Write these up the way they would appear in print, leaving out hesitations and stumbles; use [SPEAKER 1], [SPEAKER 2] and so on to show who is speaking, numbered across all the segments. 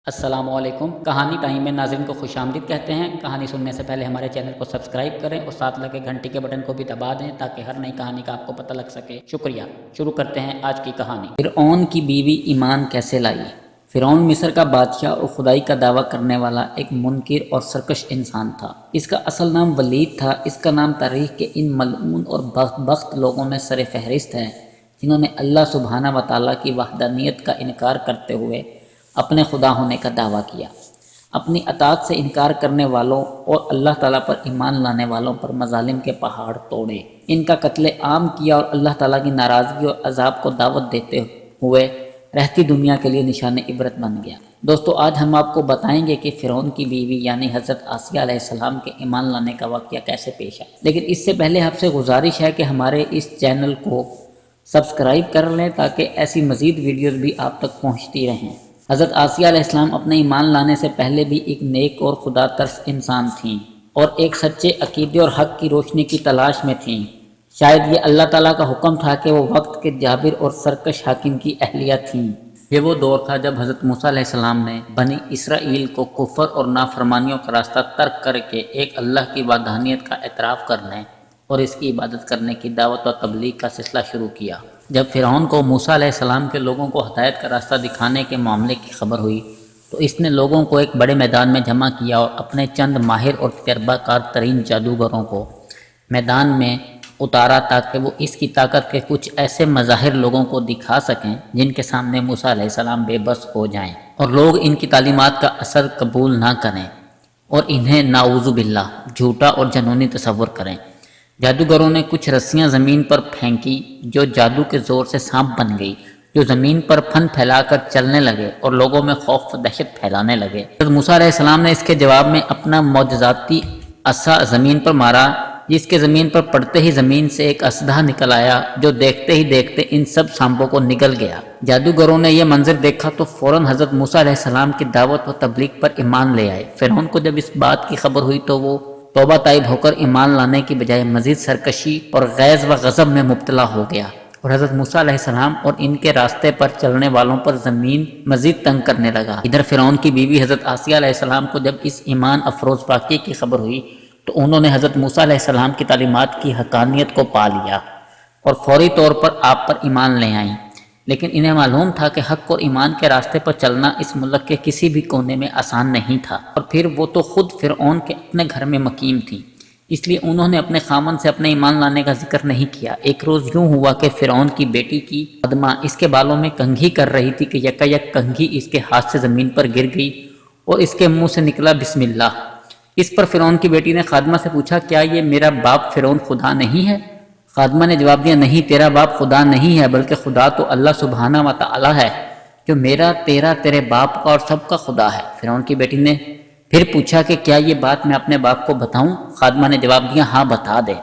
[SPEAKER 1] السلام علیکم۔ کہانی ٹائم میں ناظرین کو خوش آمدید کہتے ہیں۔ کہانی سننے سے پہلے ہمارے چینل کو سبسکرائب کریں اور ساتھ لگے گھنٹی کے بٹن کو بھی دبا دیں تاکہ ہر نئی کہانی کا آپ کو پتہ لگ سکے۔ شکریہ۔ شروع کرتے ہیں آج کی کہانی۔ فرعون کی بیوی ایمان کیسے لائی؟ فرعون مصر کا بادشاہ اور خدائی کا دعویٰ کرنے والا ایک منکر اور سرکش انسان تھا۔ اس کا اصل نام ولید تھا۔ اس کا نام تاریخ کے ان ملعون اور بدبخت لوگوں میں سر فہرست ہے جنہوں نے اللہ سبحانہ و تعالیٰ کی وحدانیت کا انکار کرتے ہوئے اپنے خدا ہونے کا دعویٰ کیا۔ اپنی اطاعت سے انکار کرنے والوں اور اللہ تعالیٰ پر ایمان لانے والوں پر مظالم کے پہاڑ توڑے، ان کا قتل عام کیا اور اللہ تعالیٰ کی ناراضگی اور عذاب کو دعوت دیتے ہوئے رہتی دنیا کے لیے نشان عبرت بن گیا۔ دوستو، آج ہم آپ کو بتائیں گے کہ فرعون کی بیوی یعنی حضرت آسیہ علیہ السلام کے ایمان لانے کا واقعہ کیسے پیش آیا۔ لیکن اس سے پہلے آپ سے گزارش ہے کہ ہمارے اس چینل کو سبسکرائب کر لیں تاکہ ایسی مزید ویڈیوز بھی آپ تک پہنچتی رہیں۔ حضرت آسیہ علیہ السلام اپنے ایمان لانے سے پہلے بھی ایک نیک اور خدا ترس انسان تھیں اور ایک سچے عقیدے اور حق کی روشنی کی تلاش میں تھیں۔ شاید یہ اللہ تعالیٰ کا حکم تھا کہ وہ وقت کے جابر اور سرکش حاکم کی اہلیہ تھیں۔ یہ وہ دور تھا جب حضرت موسیٰ علیہ السلام نے بنی اسرائیل کو کفر اور نافرمانیوں کا راستہ ترک کر کے ایک اللہ کی وحدانیت کا اعتراف کرنے اور اس کی عبادت کرنے کی دعوت و تبلیغ کا سلسلہ شروع کیا۔ جب فرعون کو موسیٰ علیہ السلام کے لوگوں کو ہدایت کا راستہ دکھانے کے معاملے کی خبر ہوئی تو اس نے لوگوں کو ایک بڑے میدان میں جمع کیا اور اپنے چند ماہر اور تجربہ کار ترین جادوگروں کو میدان میں اتارا تاکہ وہ اس کی طاقت کے کچھ ایسے مظاہر لوگوں کو دکھا سکیں جن کے سامنے موسیٰ علیہ السلام بے بس ہو جائیں اور لوگ ان کی تعلیمات کا اثر قبول نہ کریں اور انہیں نعوذ باللہ جھوٹا اور جنونی تصور کریں۔ جادوگروں نے کچھ رسیاں زمین پر پھینکی جو جادو کے زور سے سانپ بن گئی، جو زمین پر پھن پھیلا کر چلنے لگے اور لوگوں میں خوف و دہشت پھیلانے لگے۔ حضرت موسیٰ علیہ السلام نے اس کے جواب میں اپنا معجزاتی عصا زمین پر مارا، جس کے زمین پر پڑتے ہی زمین سے ایک اسدہ نکل آیا جو دیکھتے ہی دیکھتے ان سب سانپوں کو نگل گیا۔ جادوگروں نے یہ منظر دیکھا تو فوراً حضرت موسیٰ علیہ السلام کی دعوت و تبلیغ پر ایمان لے آئے۔ فرعون کو جب اس بات کی خبر ہوئی تو وہ توبہ طائب ہو کر ایمان لانے کی بجائے مزید سرکشی اور غیظ و غضب میں مبتلا ہو گیا اور حضرت موسیٰ علیہ السلام اور ان کے راستے پر چلنے والوں پر زمین مزید تنگ کرنے لگا۔ ادھر فرعون کی بیوی حضرت آسیہ علیہ السلام کو جب اس ایمان افروز واقعے کی خبر ہوئی تو انہوں نے حضرت موسیٰ علیہ السلام کی تعلیمات کی حقانیت کو پا لیا اور فوری طور پر آپ پر ایمان لے آئیں۔ لیکن انہیں معلوم تھا کہ حق اور ایمان کے راستے پر چلنا اس ملک کے کسی بھی کونے میں آسان نہیں تھا، اور پھر وہ تو خود فرعون کے اپنے گھر میں مقیم تھی، اس لیے انہوں نے اپنے خامن سے اپنے ایمان لانے کا ذکر نہیں کیا۔ ایک روز یوں ہوا کہ فرعون کی بیٹی کی خادمہ اس کے بالوں میں کنگھی کر رہی تھی کہ یکا یک کنگھی اس کے ہاتھ سے زمین پر گر گئی اور اس کے منہ سے نکلا بسم اللہ۔ اس پر فرعون کی بیٹی نے خادمہ سے پوچھا، کیا یہ میرا باپ فرعون خدا نہیں ہے؟ خادمہ نے جواب دیا، نہیں، تیرا باپ خدا نہیں ہے، بلکہ خدا تو اللہ سبحانہ و تعالی ہے جو میرا، تیرا، تیرے باپ کا اور سب کا خدا ہے۔ فرعون کی بیٹی نے پھر پوچھا کہ کیا یہ بات میں اپنے باپ کو بتاؤں؟ خادمہ نے جواب دیا، ہاں بتا دے۔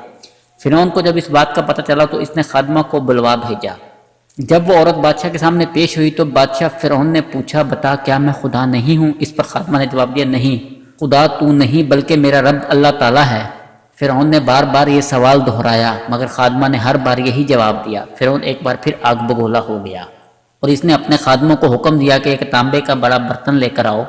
[SPEAKER 1] فرعون کو جب اس بات کا پتہ چلا تو اس نے خادمہ کو بلوا بھیجا۔ جب وہ عورت بادشاہ کے سامنے پیش ہوئی تو بادشاہ فرعون نے پوچھا، بتا کیا میں خدا نہیں ہوں؟ اس پر خادمہ نے جواب دیا، نہیں، خدا تو نہیں بلکہ میرا رب اللہ تعالیٰ ہے۔ فرعون نے بار بار یہ سوال دہرایا مگر خادمہ نے ہر بار یہی جواب دیا۔ فرعون ایک بار پھر آگ بگولا ہو گیا اور اس نے اپنے خادموں کو حکم دیا کہ ایک تانبے کا بڑا برتن لے کر آؤ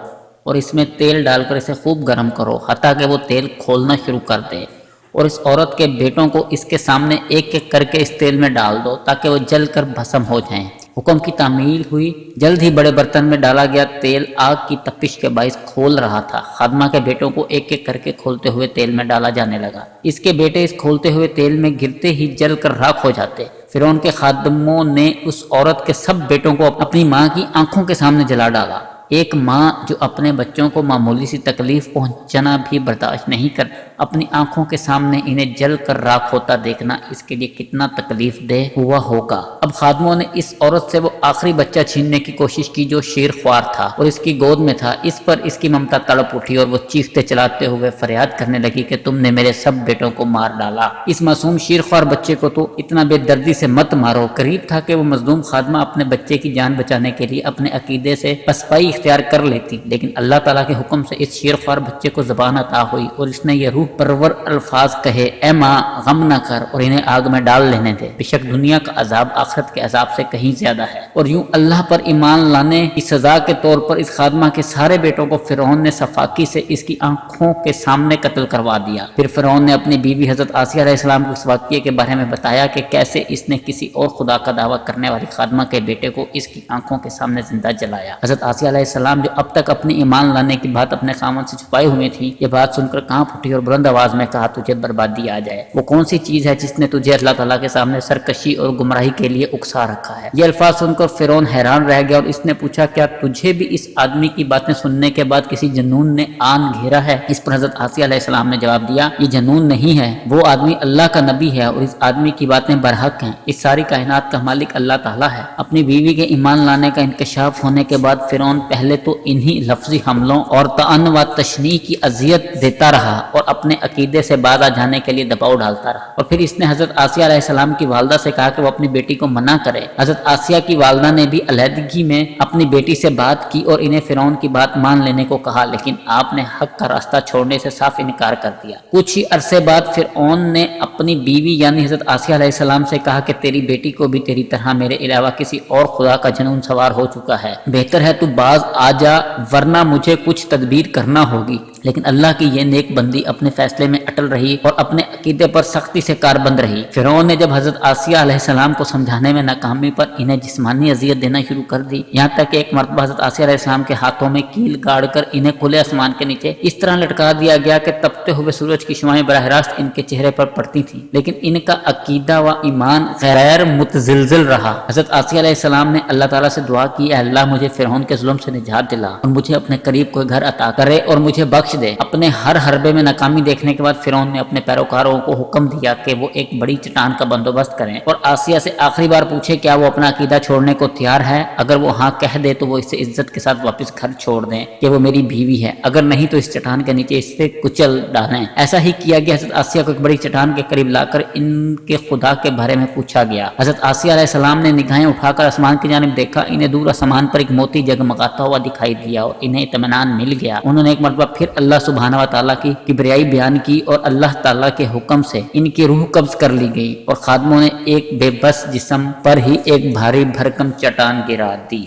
[SPEAKER 1] اور اس میں تیل ڈال کر اسے خوب گرم کرو حتیٰ کہ وہ تیل کھولنا شروع کر دے، اور اس عورت کے بیٹوں کو اس کے سامنے ایک ایک کر کے اس تیل میں ڈال دو تاکہ وہ جل کر بھسم ہو جائیں۔ حکم کی تعمیل ہوئی، جلد ہی بڑے برتن میں ڈالا گیا تیل آگ کی تپش کے باعث کھول رہا تھا۔ خادمہ کے بیٹوں کو ایک ایک کر کے کھولتے ہوئے تیل میں ڈالا جانے لگا۔ اس کے بیٹے اس کھولتے ہوئے تیل میں گرتے ہی جل کر راکھ ہو جاتے۔ فرعون کے خادموں نے اس عورت کے سب بیٹوں کو اپنی ماں کی آنکھوں کے سامنے جلا ڈالا۔ ایک ماں جو اپنے بچوں کو معمولی سی تکلیف پہنچنا بھی برداشت نہیں کر اپنی آنکھوں کے سامنے انہیں جل کر راکھ ہوتا دیکھنا اس کے لیے کتنا تکلیف دہ ہوا ہوگا۔ اب خادموں نے اس عورت سے وہ آخری بچہ چھیننے کی کوشش کی جو شیر خوار تھا اور اس کی گود میں تھا۔ اس پر اس کی ممتا تڑپ اٹھی اور وہ چیختے چلاتے ہوئے فریاد کرنے لگی کہ تم نے میرے سب بیٹوں کو مار ڈالا، اس معصوم شیر خوار بچے کو تو اتنا بے دردی سے مت مارو۔ قریب تھا کہ وہ مظلوم خادمہ اپنے بچے کی جان بچانے کے لیے اپنے عقیدے سے پسپائی اختیار کر لیتی، لیکن اللہ تعالیٰ کے حکم سے اس شیر خوار بچے کو زبان عطا ہوئی اور اس نے یہ روح پرور الفاظ کہے، اے ماں غم نہ کر اور انہیں آگ میں ڈال لینے دے، بے شک دنیا کا عذاب آخرت کے عذاب سے کہیں زیادہ ہے۔ اور یوں اللہ پر ایمان لانے کی سزا کے طور پر اس خادمہ کے سارے بیٹوں کو فرعون نے صفاقی سے اس کی آنکھوں کے سامنے قتل کروا دیا۔ پھر فرعون نے اپنی بیوی حضرت آسیہ علیہ السلام کو اس واقعے کے بارے میں بتایا کہ کیسے اس نے کسی اور خدا کا دعویٰ کرنے والی خادمہ کے بیٹے کو اس کی آنکھوں کے سامنے زندہ جلایا۔ حضرت آسیہ علیہ السلام جو اب تک اپنی ایمان لانے کی بات اپنے خاوند سے چھپائے ہوئے تھی، یہ بات سن کر کانپ اٹھی اور بلند آواز میں کہا، تجھے بربادی آ جائے۔ وہ کون سی چیز ہے جس نے تجھے اللہ تعالیٰ کے سامنے سرکشی اور گمراہی کے لیے اکسا رکھا ہے؟ یہ الفاظ سن کر فرعون حیران رہ گیا اور اس نے پوچھا، کیا تجھے بھی اس آدمی کی باتیں سننے کے بعد کسی جنون نے آن گھیرا ہے؟ اس پر حضرت آسیہ علیہ السلام نے جواب دیا، یہ جنون نہیں ہے، وہ آدمی اللہ کا نبی ہے اور اس آدمی کی باتیں برحق ہیں۔ اس ساری کائنات کا مالک اللہ تعالیٰ ہے۔ اپنی بیوی کے ایمان لانے کا انکشاف ہونے کے بعد فرعون پہلے تو انہی لفظی حملوں اور طعن و تشنیع کی اذیت دیتا رہا اور اپنے عقیدے سے باز آ جانے کے لیے دباؤ ڈالتا رہا، اور پھر اس نے حضرت آسیہ علیہ السلام کی والدہ سے کہا کہ وہ اپنی بیٹی کو منع کرے۔ حضرت آسیہ کی والدہ نے بھی علیحدگی میں اپنی بیٹی سے بات کی اور انہیں فرعون کی بات مان لینے کو کہا، لیکن آپ نے حق کا راستہ چھوڑنے سے صاف انکار کر دیا۔ کچھ ہی عرصے بعد فرعون نے اپنی بیوی یعنی حضرت آسیہ علیہ السلام سے کہا کہ تیری بیٹی کو بھی تیری طرح میرے علاوہ کسی اور خدا کا جنون سوار ہو چکا ہے، بہتر ہے تو باز آ جا ورنہ مجھے کچھ تدبیر کرنا ہوگی۔ لیکن اللہ کی یہ نیک بندی اپنے فیصلے میں اٹل رہی اور اپنے عقیدے پر سختی سے کاربند رہی۔ فرعون نے جب حضرت آسیہ علیہ السلام کو سمجھانے میں ناکامی پر انہیں جسمانی اذیت دینا شروع کر دی، یہاں تک کہ ایک مرتبہ حضرت آسیہ علیہ السلام کے ہاتھوں میں کیل گاڑ کر انہیں کھلے آسمان کے نیچے اس طرح لٹکا دیا گیا کہ تپتے ہوئے سورج کی شعاعیں براہ راست ان کے چہرے پر پڑتی تھیں، لیکن ان کا عقیدہ و ایمان غیر متزلزل رہا۔ حضرت آسیہ علیہ السلام نے اللہ تعالیٰ سے دعا کی، اے اللہ مجھے فرعون کے ظلم سے نجات دلا اور مجھے اپنے قریب کوئی گھر عطا کرے اور مجھے بخش دے۔ اپنے ہر حربے میں ناکامی دیکھنے کے بعد فرعون نے اپنے پیروکاروں کو حکم دیا کہ وہ ایک بڑی چٹان کا بندوبست کریں اور آسیہ سے آخری بار پوچھے کیا وہ اپنا عقیدہ چھوڑنے کو تیار ہے۔ اگر وہ ہاں کہہ دے تو وہ اسے عزت کے ساتھ واپس گھر چھوڑ دیں کہ وہ میری بیوی ہے، اگر نہیں تو اس چٹان کے نیچے اس سے کچل ڈالیں۔ ایسا ہی کیا گیا۔ حضرت آسیہ کو ایک بڑی چٹان کے قریب لا کر ان کے خدا کے بارے میں پوچھا گیا۔ حضرت آسیہ علیہ السلام نے نگاہیں اٹھا کر آسمان کی جانب دیکھا، انہیں دور آسمان پر ایک موتی جگمگاتا ہوا دکھائی دیا اور انہیں اطمینان مل گیا۔ انہوں نے ایک مرتبہ پھر اللہ سبحانہ و تعالیٰ کی کبریائی بیان کی اور اللہ تعالیٰ کے حکم سے ان کی روح قبض کر لی گئی اور خادموں نے ایک بے بس جسم پر ہی ایک بھاری بھرکم چٹان گرا دی۔